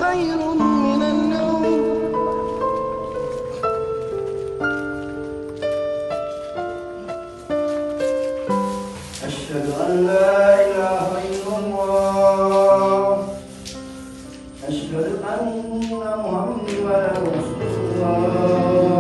خير من النوم. أشهد أن لا إله إلا الله. أشهد أن محمدا رسول الله.